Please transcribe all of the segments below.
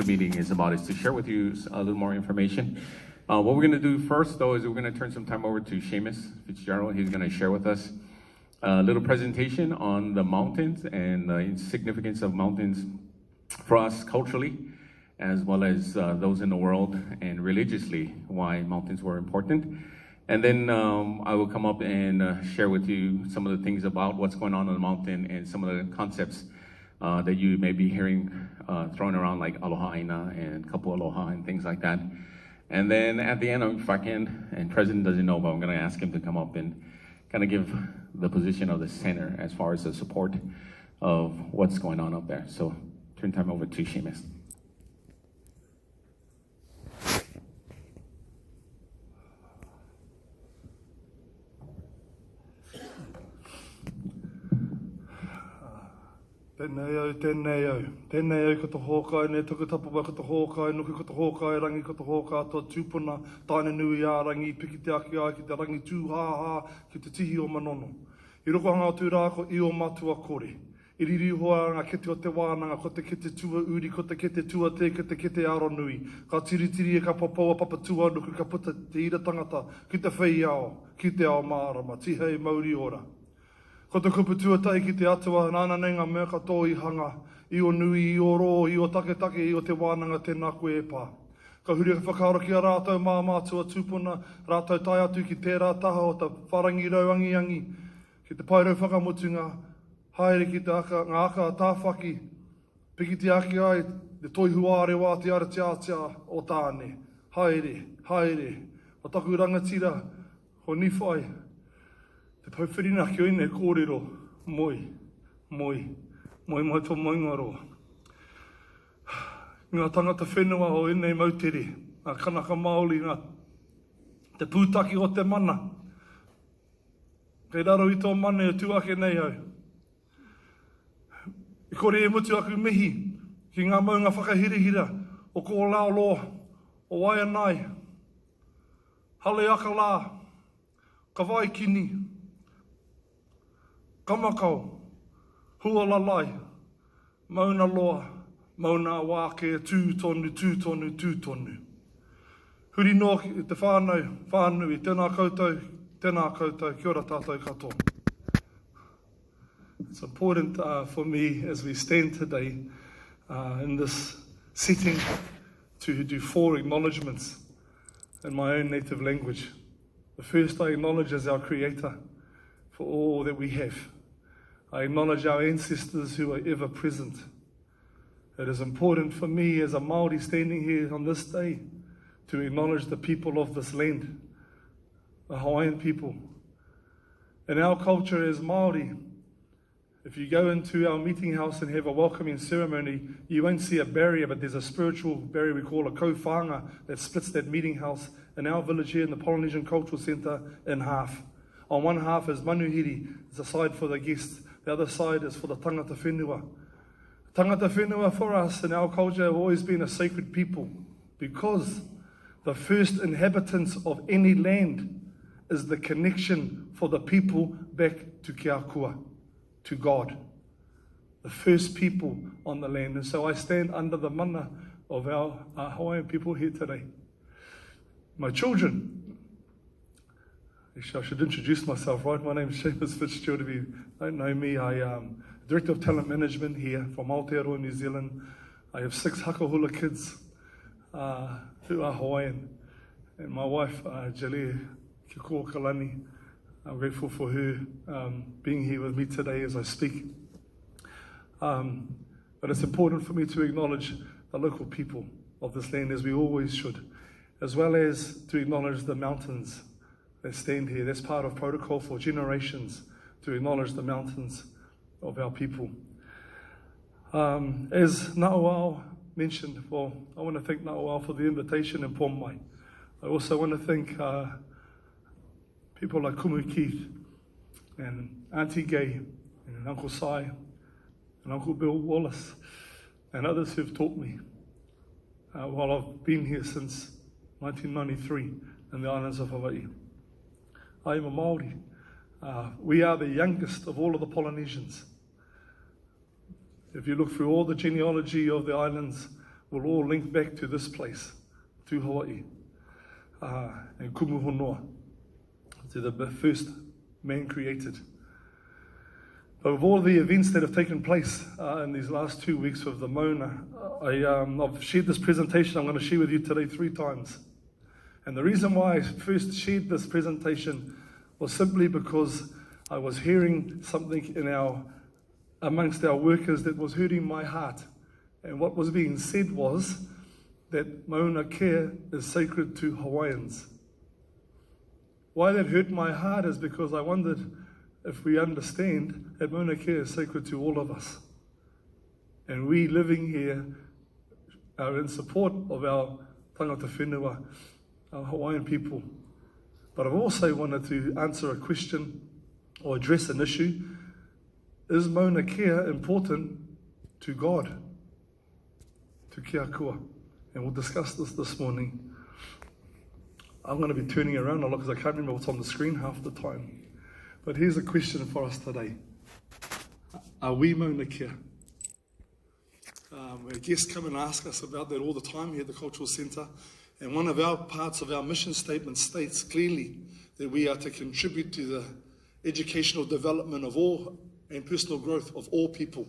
meeting is about, is to share with you a little more information. What we're going to do first, though, is we're going to turn some time over to Seamus Fitzgerald. He's going to share with us a little presentation on the mountains and the significance of mountains for us culturally, as well as those in the world, and religiously, why mountains were important. And then I will come up and share with you some of the things about what's going on the mountain and some of the concepts that you may be hearing thrown around, like aloha aina and kapu aloha and things like that. And then at the end, if I can, and President doesn't know, but I'm going to ask him to come up and kind of give the position of the center as far as the support of what's going on up there. So turn time over to Seamus. Tēnei au kato hōkai, ne tuku tapua kato hōkai, nuku kato hōkai, rangi kato hōkai, toa tūpuna, tāne nui ā rangi, piki te aki ai, ki te rangi tūhāhā, ki te tihi o manono. I roko hanga o tū rā ko i o matua kore. I riri hoa ngā kete o te wānanga, ko te kete tua uri, ko te kete tua te, ko te kete aro nui. Ka tiritiri e ka papaua papatua, nuku ka puta te ira tangata, ki te whai ao, ki te ao mārama, tihei mauri ora. Ko te kupu tuatai ki te atua, nāna nei ngā mea katoa I hanga, I o nui, I o rō, I o take, I o te wānanga tēnā koe e pā. Ka huri ka whakaaro ki a rātou mātua tūpuna, rātou tai atu ki tērā taha o te wharangi rauangi, ki te pairau whakamutunga, haere ki te ngā aka tāwhaki, piki te aki ai, te toihuare wā te ara tia o tāne. Haere, o taku rangatira, ho niwhai, te pauwhirina ki oine kōrero, moi tō moingaroa. Ngā tangata whenua o enei mautere, ngā kanaka Māori, te pūtaki o te mana. Kei raro I tō mana e tuake nei au. I kore e mutu aku mihi, ki ngā maunga whakahirihira, o ko laoloa, o waianai, hale aka lā, ka vai kini, kamakau, hua lalai, mauna loa, mauna wāke, tūtonu. Huri noa ki te whānui, tēnā koutou, kia ora tātou katoa. It's important for me as we stand today in this setting to do 4 acknowledgements in my own native language. The first I acknowledge as our Creator for all that we have. I acknowledge our ancestors who are ever present. It is important for me as a Māori standing here on this day to acknowledge the people of this land, the Hawaiian people. In our culture as Māori, if you go into our meeting house and have a welcoming ceremony, you won't see a barrier, but there's a spiritual barrier we call a kōwhanga that splits that meeting house in our village here in the Polynesian Cultural Center in half. On one half is manuhiri, it's a side for the guests. The other side is for the tangata whenua. Tangata whenua for us in our culture have always been a sacred people because the first inhabitants of any land is the connection for the people back to Kia Kua, to God. The first people on the land. And so I stand under the mana of our Hawaiian people here today. My children, actually, I should introduce myself, right? My name is Seamus Fitzgerald. If you don't know me, I am Director of Talent Management here from Aotearoa, New Zealand. I have 6 hakahula kids who are Hawaiian. And my wife, Jalia Kikoa Kalani, I'm grateful for her being here with me today as I speak. But it's important for me to acknowledge the local people of this land, as we always should, as well as to acknowledge the mountains that stand here. That's part of protocol for generations, to acknowledge the mountains of our people. As Nauao mentioned, well, I want to thank Nauao for the invitation in Pomai. I also want to thank people like Kumu Keith and Auntie Gay and Uncle Sai and Uncle Bill Wallace and others who've taught me while I've been here since 1993 in the islands of Hawaii. I am a Māori. We are the youngest of all of the Polynesians. If you look through all the genealogy of the islands, will all link back to this place, to Hawaii, and Kumuhonoa, to the first man created. But with all the events that have taken place in these last 2 weeks with the Mauna, I've shared this presentation I'm going to share with you today 3 times. And the reason why I first shared this presentation was simply because I was hearing something amongst our workers that was hurting my heart. And what was being said was that Mauna care is sacred to Hawaiians. Why that hurt my heart is because I wondered if we understand that Mauna care is sacred to all of us. And we living here are in support of our tangata whenua, our Hawaiian people. But I've also wanted to answer a question or address an issue. Is Mauna care important to God? To Kia Kua? And we'll discuss this morning. I'm going to be turning around a lot because I can't remember what's on the screen half the time. But here's a question for us today. Are we Mauna care? Our guests come and ask us about that all the time here at the Cultural Center. And one of our parts of our mission statement states clearly that we are to contribute to the educational development of all and personal growth of all people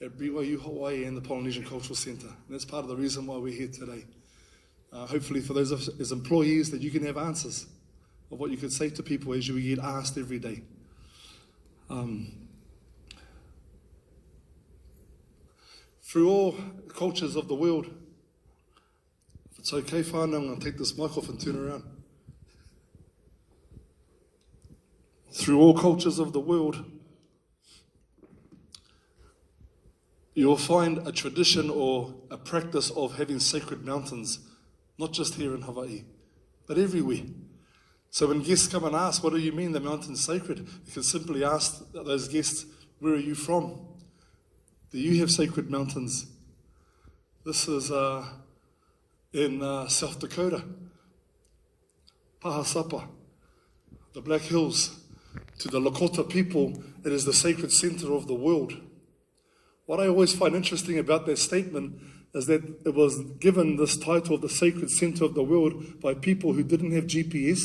at BYU Hawaii and the Polynesian Cultural Center. And that's part of the reason why we're here today. Hopefully for those of us as employees that you can have answers of what you could say to people as you get asked every day. Through all cultures of the world, if it's okay, fine, I'm going to take this mic off and turn around. Through all cultures of the world, you'll find a tradition or a practice of having sacred mountains, not just here in Hawaii, but everywhere. So when guests come and ask, what do you mean the mountain's sacred? You can simply ask those guests, where are you from? Do you have sacred mountains? This is in South Dakota, Pahasapa, the Black Hills. To the Lakota people, it is the sacred center of the world. What I always find interesting about that statement is that it was given this title of the sacred center of the world by people who didn't have GPS.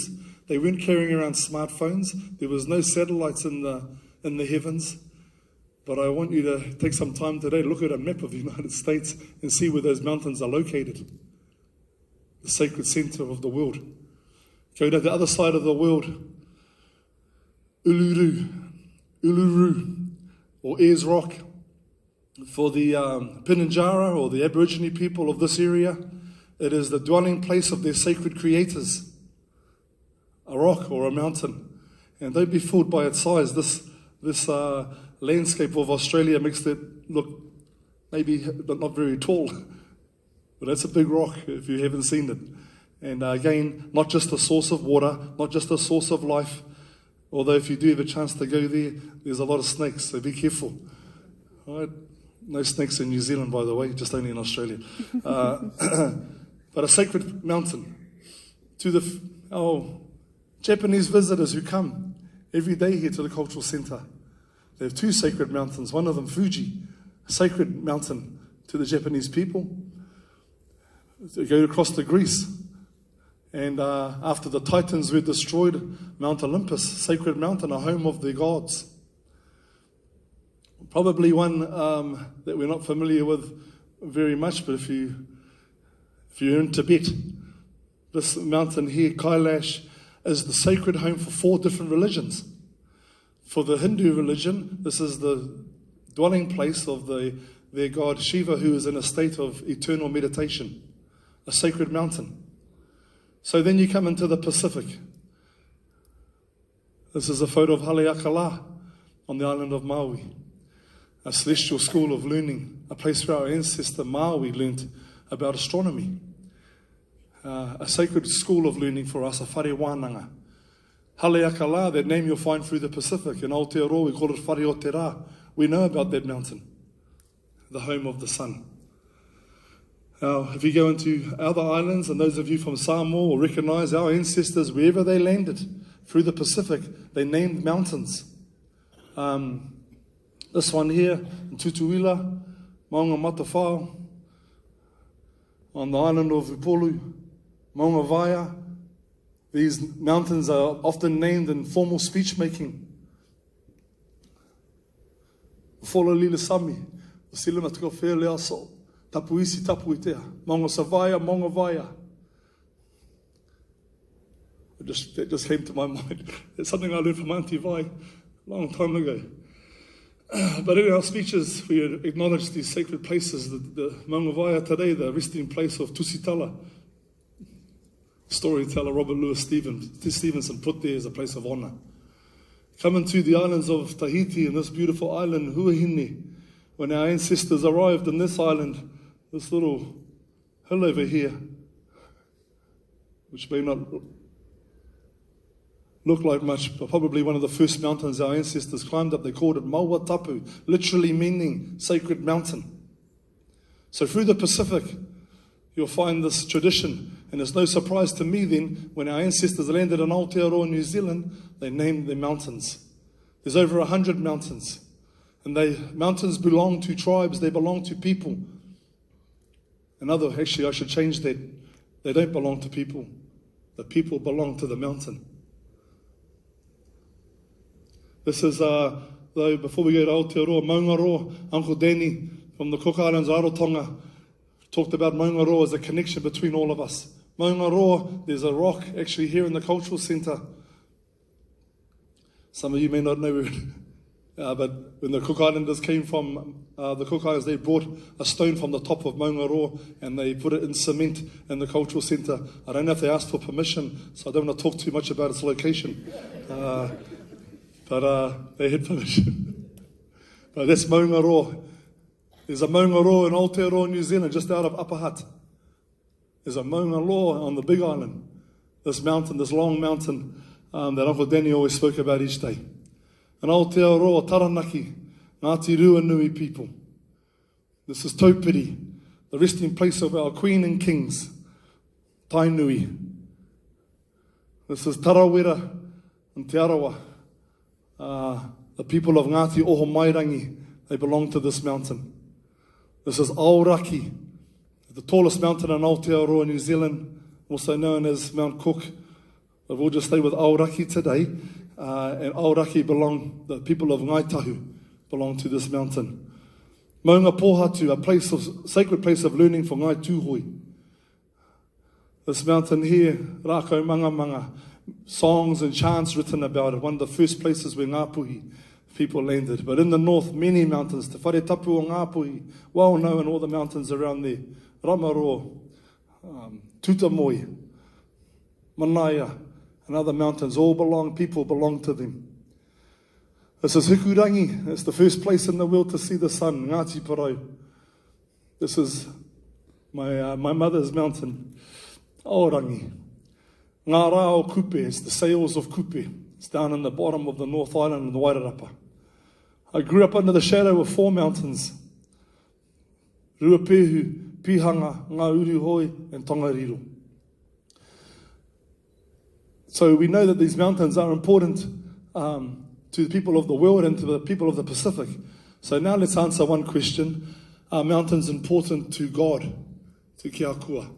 They weren't carrying around smartphones. There was no satellites in the heavens. But I want you to take some time today to look at a map of the United States and see where those mountains are located. The sacred center of the world. Go to the other side of the world. Uluru, or Ayers Rock. For the Pinanjara, or the Aborigine people of this area, it is the dwelling place of their sacred creators. A rock or a mountain. And don't be fooled by its size. This landscape of Australia makes it look maybe not very tall. But that's a big rock if you haven't seen it. And again, not just a source of water, not just a source of life. Although if you do have a chance to go there, there's a lot of snakes, so be careful. All right? No snakes in New Zealand, by the way, just only in Australia. But a sacred mountain. To our Japanese visitors who come every day here to the Cultural Center, they have 2 sacred mountains. One of them, Fuji, a sacred mountain to the Japanese people. They go across to Greece. And after the Titans were destroyed, Mount Olympus, sacred mountain, a home of the gods. Probably one that we're not familiar with very much, but if you're in Tibet, this mountain here, Kailash, is the sacred home for 4 different religions. For the Hindu religion, this is the dwelling place of their god Shiva, who is in a state of eternal meditation, a sacred mountain. So then you come into the Pacific. This is a photo of Haleakala on the island of Maui, a celestial school of learning, a place where our ancestor Maui learnt about astronomy. A sacred school of learning for us, a whare wānanga. Haleakala, that name you'll find through the Pacific. In Aotearoa, we call it Whare o te Rā. We know about that mountain, the home of the sun. Now, if you go into other islands, and those of you from Samoa will recognize our ancestors, wherever they landed through the Pacific, they named mountains. This one here, in Tutuila, Maunga Matawhao, on the island of Upolu, Mauna Vaia. These mountains are often named in formal speech making. Fololile Sami, Silima Tuko Fele Aso, Tapuisi Tapuitea, Mauna Savaya, Mauna Vaia. That just came to my mind. It's something I learned from Auntie Vi a long time ago. But in our speeches, we acknowledge these sacred places. The Mauna Vaia today, the resting place of Tusitala. Storyteller Robert Louis Stevenson put there as a place of honor. Coming to the islands of Tahiti and this beautiful island, Huahine, when our ancestors arrived in this island, this little hill over here, which may not look like much, but probably one of the first mountains our ancestors climbed up. They called it Maua Tapu, literally meaning sacred mountain. So through the Pacific, you'll find this tradition, and it's no surprise to me then, when our ancestors landed in Aotearoa, New Zealand, they named their mountains. There's over 100 mountains, and mountains belong to tribes, they belong to people. Actually I should change that. They don't belong to people. The people belong to the mountain. This is, though, before we go to Aotearoa, Maungaroa, Uncle Danny from the Cook Islands, Rarotonga, talked about Maungaroa as a connection between all of us. Maungaroa, there's a rock actually here in the Cultural Center. Some of you may not know, but when the Cook Islanders came from the Cook Islands, they brought a stone from the top of Maungaroa and they put it in cement in the Cultural Center. I don't know if they asked for permission, so I don't want to talk too much about its location. But they had permission. But that's Maungaroa. There's a Maungaroa in Aotearoa, New Zealand, just out of Upper Hutt. There's a Maungaroa on the Big Island. This mountain, this long mountain that Uncle Danny always spoke about each day. And Aotearoa, Taranaki, Ngāti Ruanui people. This is Taupiri, the resting place of our Queen and Kings, Tainui. This is Tarawera and Te Arawa. The people of Ngāti Oho Mairangi, they belong to this mountain. This is Aoraki, the tallest mountain in Aotearoa, New Zealand, also known as Mount Cook. But we'll just stay with Aoraki today. And Aoraki the people of Ngaitahu belong to this mountain. Maunga Pohatu, a sacred place of learning for Ngai Tūhoi. This mountain here, Rākau Manga Manga, songs and chants written about it, one of the first places where Ngāpuhi people landed. But in the north, many mountains, Te Whare Tapu o Ngāpuhi, well known, all the mountains around there. Ramaroa, Tutamoi, Manaia, and other mountains, people belong to them. This is Hikurangi, it's the first place in the world to see the sun, Ngāti Parau. This is my mother's mountain, Aorangi. Ngā rā o Kupe, it's the sails of Kupe. It's down in the bottom of the North Island in the Wairarapa. I grew up under the shadow of 4 mountains. Ruapehu, Pihanga, Ngā Uruhoi, and Tongariro. So we know that these mountains are important to the people of the world and to the people of the Pacific. So now let's answer one question. Are mountains important to God, to Kia Kua?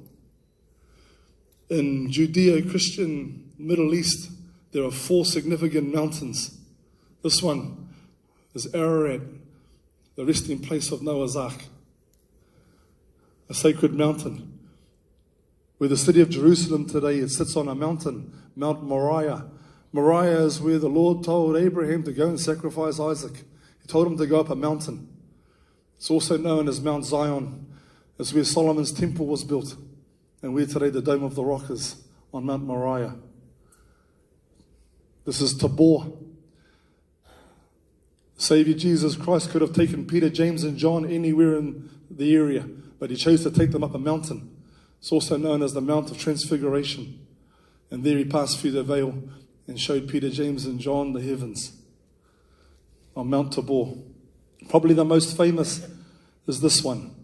In Judeo-Christian Middle East, there are 4 significant mountains. This one is Ararat, the resting place of Noah's Ark, a sacred mountain. Where the city of Jerusalem today, it sits on a mountain, Mount Moriah. Moriah is where the Lord told Abraham to go and sacrifice Isaac. He told him to go up a mountain. It's also known as Mount Zion. It's where Solomon's temple was built, and where today the Dome of the Rock is, on Mount Moriah. This is Tabor. Savior Jesus Christ could have taken Peter, James, and John anywhere in the area, but he chose to take them up a mountain. It's also known as the Mount of Transfiguration. And there he passed through the veil and showed Peter, James, and John the heavens on Mount Tabor. Probably the most famous is this one,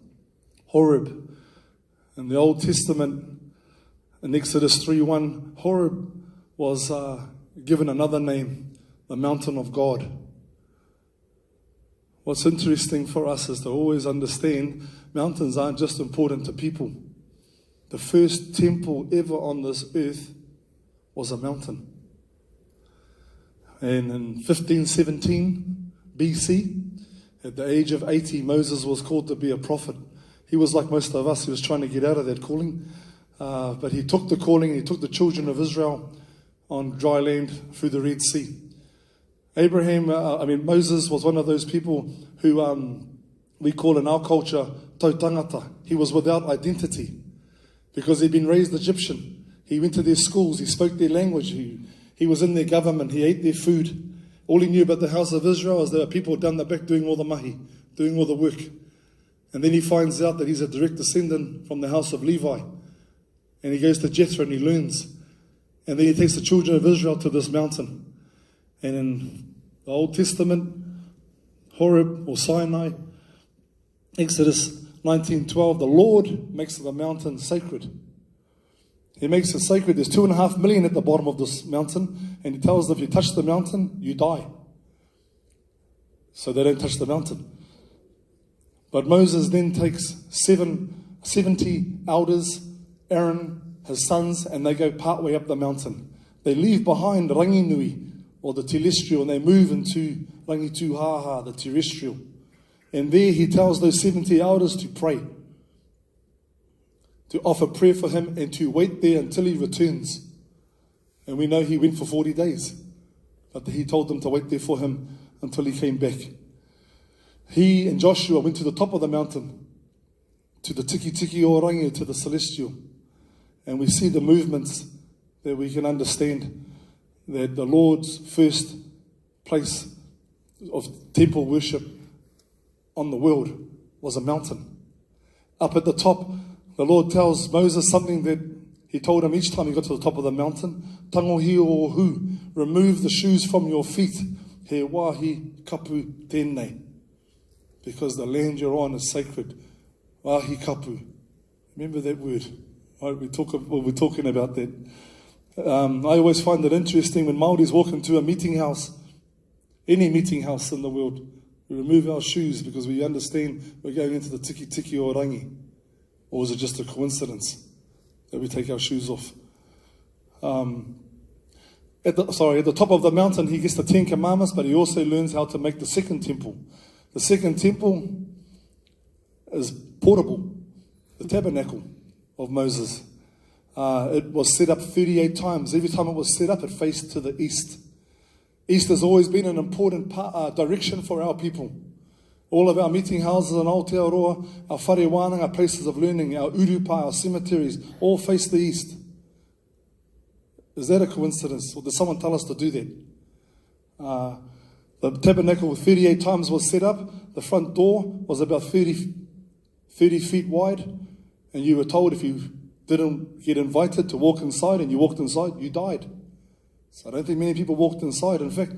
Horeb. In the Old Testament, in Exodus 3:1, Horeb was given another name, the mountain of God. What's interesting for us is to always understand mountains aren't just important to people. the first temple ever on this earth was a mountain. And in 1517 BC, at the age of 80, Moses was called to be a prophet. He was like most of us. He was trying to get out of that calling. But he took the calling, and he took the children of Israel on dry land through the Red Sea. Moses was one of those people who we call in our culture tautangata. He was without identity because he'd been raised Egyptian. He went to their schools, he spoke their language, he was in their government, he ate their food. All he knew about the house of Israel is there were people down the back doing all the mahi, doing all the work. And then he finds out that he's a direct descendant from the house of Levi. And he goes to Jethro and he learns. And then he takes the children of Israel to this mountain. And in the Old Testament, Horeb or Sinai, Exodus 19:12, the Lord makes the mountain sacred. He makes it sacred. There's 2.5 million at the bottom of this mountain, and he tells them if you touch the mountain, you die. So they don't touch the mountain. But Moses then takes 70 elders, Aaron, his sons, and they go partway up the mountain. They leave behind Ranginui, or the telestial, and they move into Rangituhaha, the terrestrial. And there he tells those 70 elders to pray, to offer prayer for him, and to wait there until he returns. And we know he went for 40 days. But he told them to wait there for him until he came back. He and Joshua went to the top of the mountain, to the Tiki Tiki Orangi, to the celestial. And we see the movements that we can understand that the Lord's first place of temple worship on the world was a mountain. Up at the top, the Lord tells Moses something that he told him each time he got to the top of the mountain. Tangohi o hu, remove the shoes from your feet. He wahi kapu tēnei. Because the land you're on is sacred. Wahi kapu. Remember that word. Right, we're talking about that. I always find it interesting when Māoris walk into a meeting house, any meeting house in the world, we remove our shoes because we understand we're going into the Tiki Tiki Orangi. Or was it just a coincidence that we take our shoes off? At the top of the mountain, he gets the 10 Commandments, but he also learns how to make the second temple. The second temple is portable, the tabernacle of Moses. It was set up 38 times. Every time it was set up, it faced to the east. East has always been an important direction for our people. All of our meeting houses in Aotearoa, our whare wānanga, our places of learning, our urupa, our cemeteries, all face the east. Is that a coincidence? Or did someone tell us to do that? The tabernacle 38 times was set up. The front door was about 30 feet wide. And you were told if you didn't get invited to walk inside and you walked inside, you died. So I don't think many people walked inside. In fact,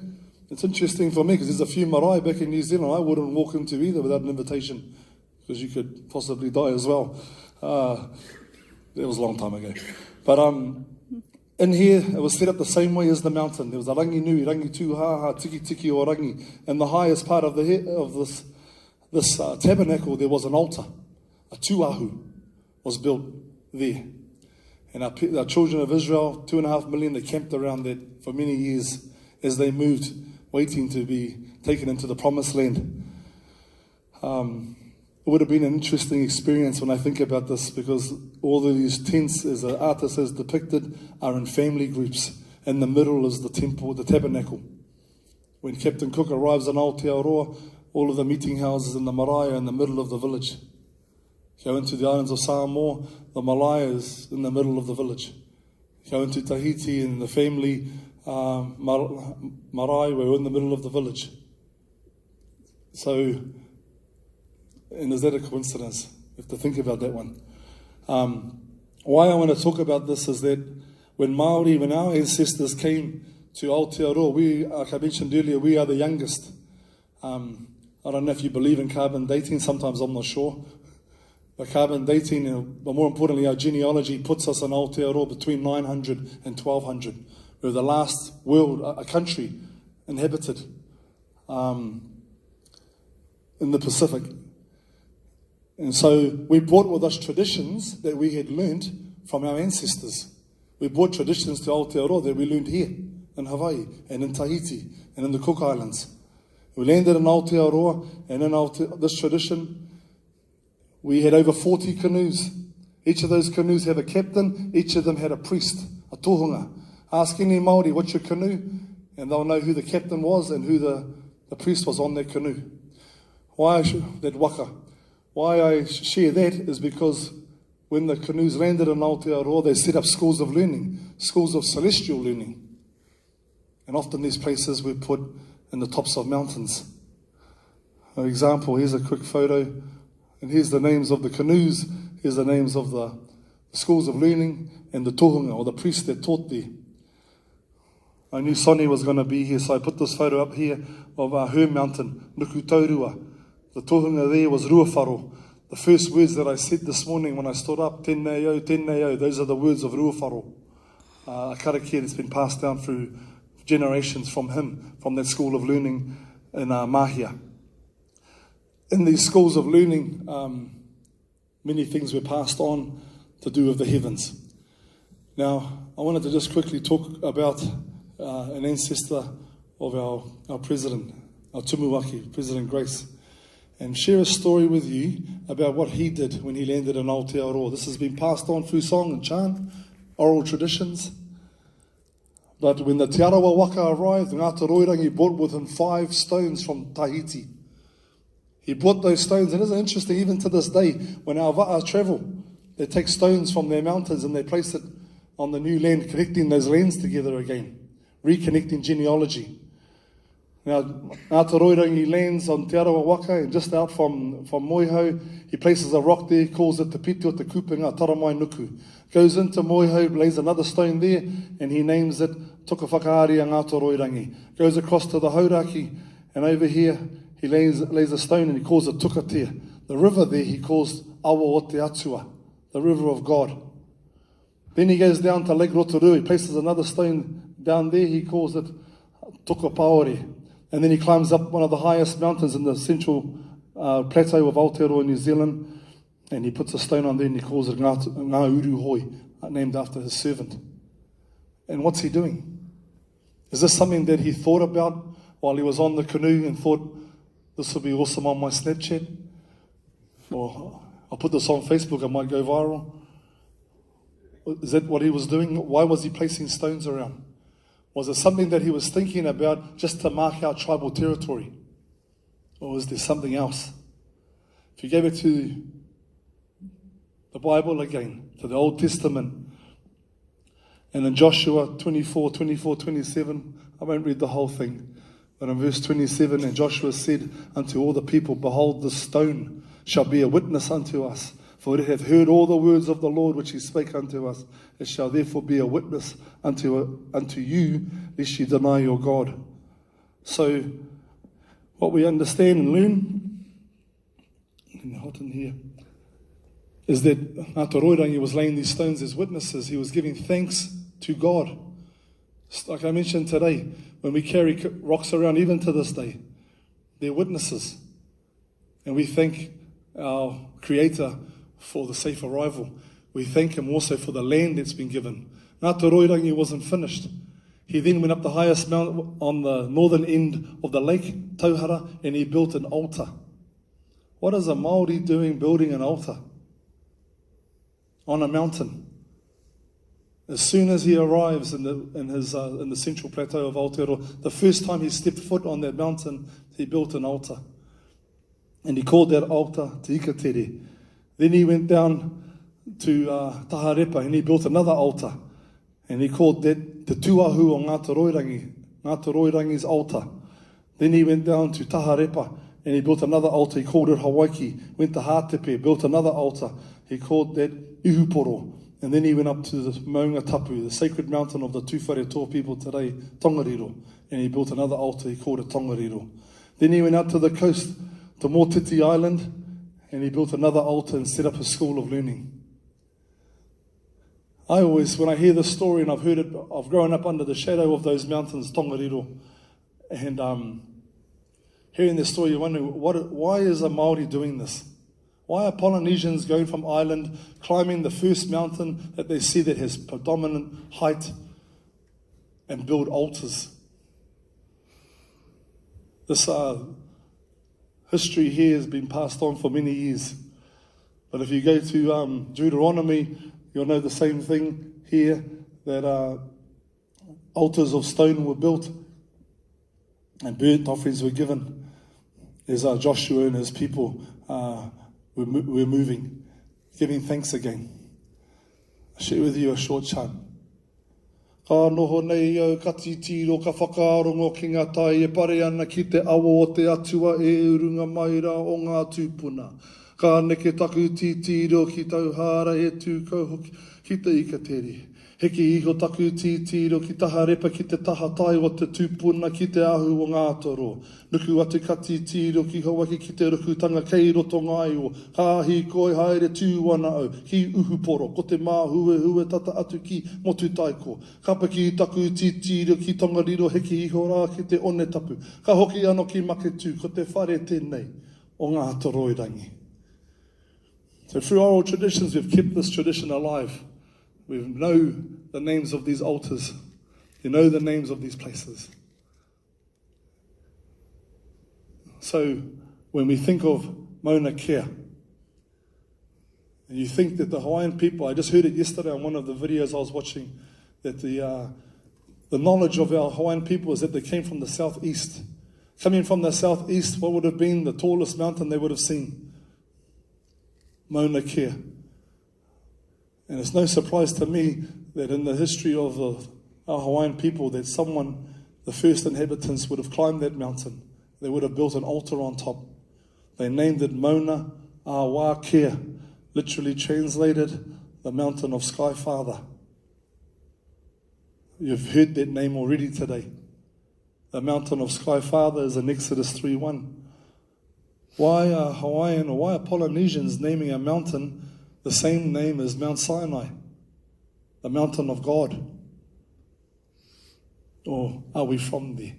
it's interesting for me because there's a few marae back in New Zealand I wouldn't walk into either without an invitation because you could possibly die as well. That was a long time ago. But in here, it was set up the same way as the mountain. There was a rangi nui, rangi tūhaha, tiki tiki o rangi. And the highest part of this tabernacle, there was an altar. A tuahu was built there. And our children of Israel, 2.5 million, they camped around that for many years as they moved, waiting to be taken into the promised land. It would have been an interesting experience when I think about this because all of these tents, as the artist has depicted, are in family groups. In the middle is the temple, the tabernacle. When Captain Cook arrives in Aotearoa, all of the meeting houses in the marae are in the middle of the village. Go into the islands of Samoa, the Malaya is in the middle of the village. Go into Tahiti and the family marae, we're in the middle of the village. So, and is that a coincidence? You have to think about that one. Why I want to talk about this is that when our ancestors came to Aotearoa, like I mentioned earlier, we are the youngest. I don't know if you believe in carbon dating, sometimes I'm not sure. But carbon dating, but more importantly, our genealogy puts us in Aotearoa between 900 and 1200. We're the last a country inhabited in the Pacific. And so we brought with us traditions that we had learnt from our ancestors. We brought traditions to Aotearoa that we learned here in Hawaii and in Tahiti and in the Cook Islands. We landed in Aotearoa, and in this tradition, we had over 40 canoes. Each of those canoes had a captain, each of them had a priest, a tohunga. Ask any Māori, what's your canoe? And they'll know who the captain was and who the priest was on their canoe. Why that waka? Why I share that is because when the canoes landed in Aotearoa, they set up schools of learning, schools of celestial learning. And often these places were put in the tops of mountains. An example, here's a quick photo, and here's the names of the canoes, here's the names of the schools of learning and the tohunga, or the priest that taught there. I knew Sonny was going to be here, so I put this photo up here of her mountain, Nuku Taurua. The tohunga there was Ruawharo. The first words that I said this morning when I stood up, tēnei au, those are the words of Ruawharo. A karakia that's been passed down through generations from him, from that school of learning in Mahia. In these schools of learning, many things were passed on to do with the heavens. Now, I wanted to just quickly talk about an ancestor of our president, our tumuaki, President Grace, and share a story with you about what he did when he landed in Aotearoa. This has been passed on through song and chant, oral traditions. But when the Te Arawa Waka arrived, Ngāti Roirangi brought with him 5 stones from Tahiti. He brought those stones, and isn't it interesting, even to this day, when our va'a travel, they take stones from their mountains and they place it on the new land, connecting those lands together again, reconnecting genealogy. Now, Ngāti Roirangi lands on Te Arawa Waka, and just out from Moiho, he places a rock there, calls it Te Piti o Te Kupunga Taramai Nuku. Goes into Moiho, lays another stone there, and he names it Tuka Whakaaria Ngāti Roirangi. Goes across to the Hauraki, and over here, he lays a stone and he calls it Tukatea. The river there he calls Awa o Te Atua, the river of God. Then he goes down to Lake Rotorua, he places another stone down there, he calls it Tukapaore. And then he climbs up one of the highest mountains in the central plateau of Aotearoa, New Zealand, and he puts a stone on there and he calls it Ngā Uru Hoi, named after his servant. And what's he doing? Is this something that he thought about while he was on the canoe and thought, this will be awesome on my Snapchat? Or I'll put this on Facebook, it might go viral. Is that what he was doing? Why was he placing stones around? Was it something that he was thinking about just to mark out tribal territory? Or was there something else? If you go back to the Bible again, to the Old Testament, and in Joshua 24, 27, I won't read the whole thing, but in verse 27, and Joshua said unto all the people, behold, this stone shall be a witness unto us. For it hath heard all the words of the Lord which he spake unto us. It shall therefore be a witness unto you, lest ye deny your God. So, what we understand and learn, hot in here, is that Ngāti Roirangi was laying these stones as witnesses. He was giving thanks to God. Like I mentioned today, when we carry rocks around, even to this day, they're witnesses. And we thank our Creator for the safe arrival. We thank him also for the land that's been given. Ngāti Roirangi wasn't finished. He then went up the highest mountain on the northern end of the lake, Tauhara, and he built an altar. What is a Māori doing building an altar on a mountain? As soon as he arrives in the central plateau of Aotearoa, the first time he stepped foot on that mountain, he built an altar. And he called that altar Te Ikatere. Then he went down to Taharepa and he built another altar. And he called that Te Tuahu o Ngāti Roirangi, Ngāti Roirangi's altar. Then he went down to Taharepa and he built another altar. He called it Hawaiki. Went to Hātepe, built another altar. He called that Ihuporo. And then he went up to the Mauna Tapu, the sacred mountain of the Tūwhare Tō people today, Tongariro. And he built another altar. He called it Tongariro. Then he went out to the coast, to Motiti Island, and he built another altar and set up a school of learning. I always, when I hear this story, and I've heard it, I've grown up under the shadow of those mountains, Tongariro, and hearing this story, you wonder, why is a Māori doing this? Why are Polynesians going from island, climbing the first mountain that they see that has predominant height, and build altars? This history here has been passed on for many years. But if you go to Deuteronomy, you'll know the same thing here, that altars of stone were built and burnt offerings were given as Joshua and his people were moving, giving thanks again. I'll share with you a short chant. Ka noho nei au ka titiro ka whakaarongo ki ngā tai e pare ana ki te awo o te atua e urunga maira o ngā tūpuna. Ka neke taku titiro ki tauhara e tūkau ki te ikateri. Heki iho taku titiro ki taha repa ki te taha tai o te tūpuna ki te ahu o ngā toro. Nuku atu ka titiro ki hawaki ki te rukutanga kei roto ngai o. Kāhi koi haere tūwana au ki uhuporo. Ko te māhue tata atu ki motu taiko. Kapa ki taku titiro ki tongariro heki iho rā ki te one tapu. Ka hoki ano ki maketu ko te whare tēnei o ngā toroirangi. So through oral traditions we've kept this tradition alive. We know the names of these altars. You know the names of these places. So when we think of Mauna Kea, and you think that the Hawaiian people, I just heard it yesterday on one of the videos I was watching, that the knowledge of our Hawaiian people is that they came from the southeast. Coming from the southeast, what would have been the tallest mountain they would have seen? Mauna Kea. And it's no surprise to me that in the history of our Hawaiian people that the first inhabitants would have climbed that mountain. They would have built an altar on top. They named it Mauna Awa Kea, literally translated the mountain of Sky Father. You've heard that name already today. The mountain of Sky Father is in Exodus 3:1. Why are Hawaiian or why are Polynesians naming a mountain the same name as Mount Sinai, the mountain of God? Or are we from there?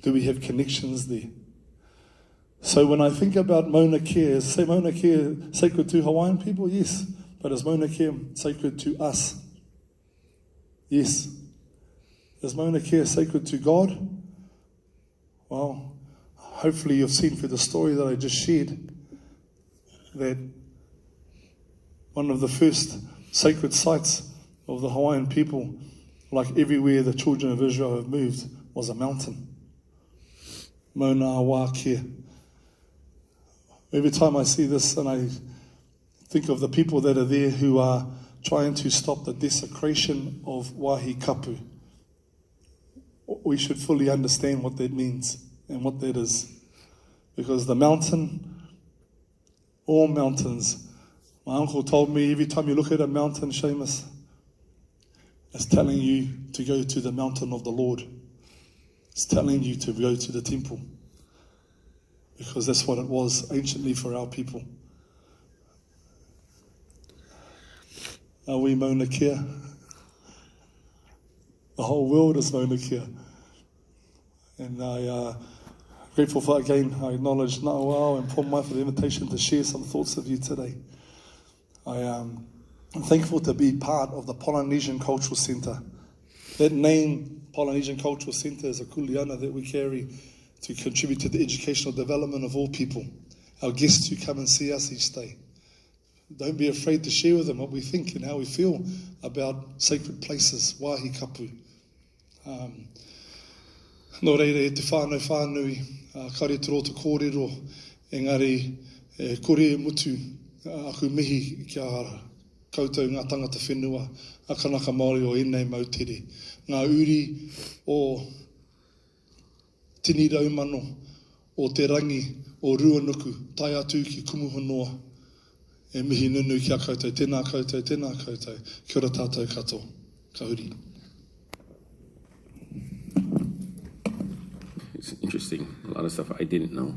Do we have connections there? So when I think about Mauna Kea, is Mauna Kea sacred to Hawaiian people? Yes. But is Mauna Kea sacred to us? Yes. Is Mauna Kea sacred to God? Well, hopefully you've seen through the story that I just shared that one of the first sacred sites of the Hawaiian people, like everywhere the children of Israel have moved, was a mountain. Mauna Awa Kea. Every time I see this and I think of the people that are there who are trying to stop the desecration of Wāhi Kapu, we should fully understand what that means and what that is. Because the mountain, all mountains, my uncle told me every time you look at a mountain, Seamus, it's telling you to go to the mountain of the Lord. It's telling you to go to the temple. Because that's what it was anciently for our people. Are we Mauna Kea? The whole world is Mauna Kea. And I'm grateful for, again, I acknowledge Na'auao and Pomai for the invitation to share some thoughts with you today. I'm thankful to be part of the Polynesian Cultural Center. That name, Polynesian Cultural Center, is a kuleana that we carry to contribute to the educational development of all people. Our guests who come and see us each day. Don't be afraid to share with them what we think and how we feel about sacred places, Wāhi Kapu. Nō reira e te whānau whānui, kare toro te kōrero, engari kore e mutu, aku mihi kia koutou ngā tangata whenua, a kanaka Māori o ēnei mautere. Ngā uri o tini raumano, o te rangi, o ruanuku, tai atu ki kumuhonoa, e mihi nunu kia koutou, tēnā koutou, tēnā koutou, kia ora tātou katoa, ka huri. It's interesting, a lot of stuff I didn't know.